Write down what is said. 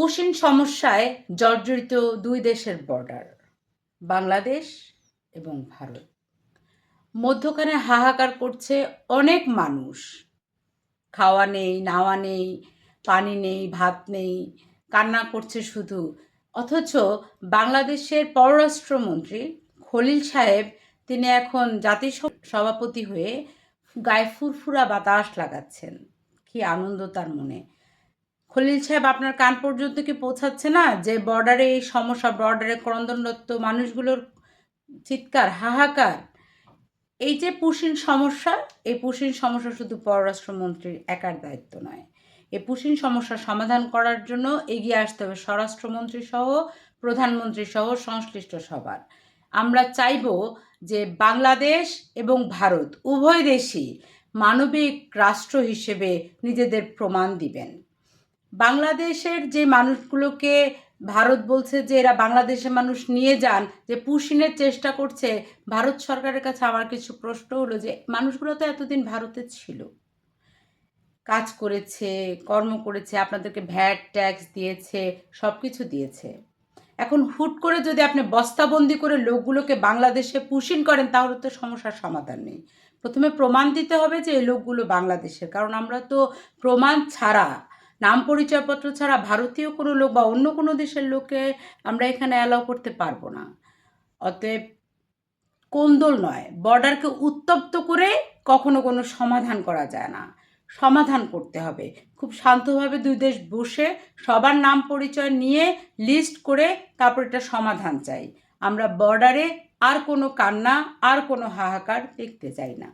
Push in সমস্যায় জর্জরিত দুই দেশের বর্ডার, বাংলাদেশ এবং ভারত। মধ্যখানে হাহাকার করছে অনেক মানুষ। খাওয়া নেই, নাওয়া নেই, পানি নেই, ভাত নেই, কান্না করছে শুধু। অথচ বাংলাদেশের পররাষ্ট্রমন্ত্রী খলিল সাহেব, তিনি এখন জাতিসংঘ সভাপতি হয়ে গায়ে ফুরফুরা বাতাস লাগাচ্ছেন। কি আনন্দ তার মনে। খলিল সাহেব, আপনার কান পর্যন্ত কি পৌঁছাচ্ছে না যে বর্ডারে এই সমস্যা, বর্ডারে ক্রন্দনরত মানুষগুলোর চিৎকার, হাহাকার? এই যে পুশিন সমস্যা, এই পুশিন সমস্যা শুধু পররাষ্ট্রমন্ত্রীর একার দায়িত্ব নয়। এই পুশিন সমস্যার সমাধান করার জন্য এগিয়ে আসতে হবে স্বরাষ্ট্রমন্ত্রী সহ, প্রধানমন্ত্রী সহ সংশ্লিষ্ট সবার। আমরা চাইব যে বাংলাদেশ এবং ভারত উভয় দেশই মানবিক রাষ্ট্র হিসেবে নিজেদের প্রমাণ দিবেন। বাংলাদেশের যে মানুষগুলোকে ভারত বলছে যে এরা বাংলাদেশের মানুষ নিয়ে যান, যে পুশিনের চেষ্টা করছে, ভারত সরকারের কাছে আমার কিছু প্রশ্ন হলো যে মানুষগুলো তো এতদিন ভারতে ছিল, কাজ করেছে, কর্ম করেছে, আপনাদেরকে ভ্যাট ট্যাক্স দিয়েছে, সব কিছু দিয়েছে। এখন হুট করে যদি আপনি বস্তাবন্দি করে লোকগুলোকে বাংলাদেশে পুশিন করেন, তাহলে তো সমস্যার সমাধান নেই। প্রথমে প্রমাণ দিতে হবে যে এই লোকগুলো বাংলাদেশের, কারণ আমরা তো প্রমাণ ছাড়া, নাম পরিচয়পত্র ছাড়া ভারতীয় কোনো লোক বা অন্য কোনো দেশের লোককে আমরা এখানে অ্যালাউ করতে পারবো না। অতএব কোন্দল নয়, বর্ডারকে উত্তপ্ত করে কখনো কোনো সমাধান করা যায় না। সমাধান করতে হবে খুব শান্তভাবে, দুই দেশ বসে সবার নাম পরিচয় নিয়ে লিস্ট করে তারপর এটা সমাধান চাই। আমরা বর্ডারে আর কোনো কান্না, আর কোনো হাহাকার দেখতে চাই না।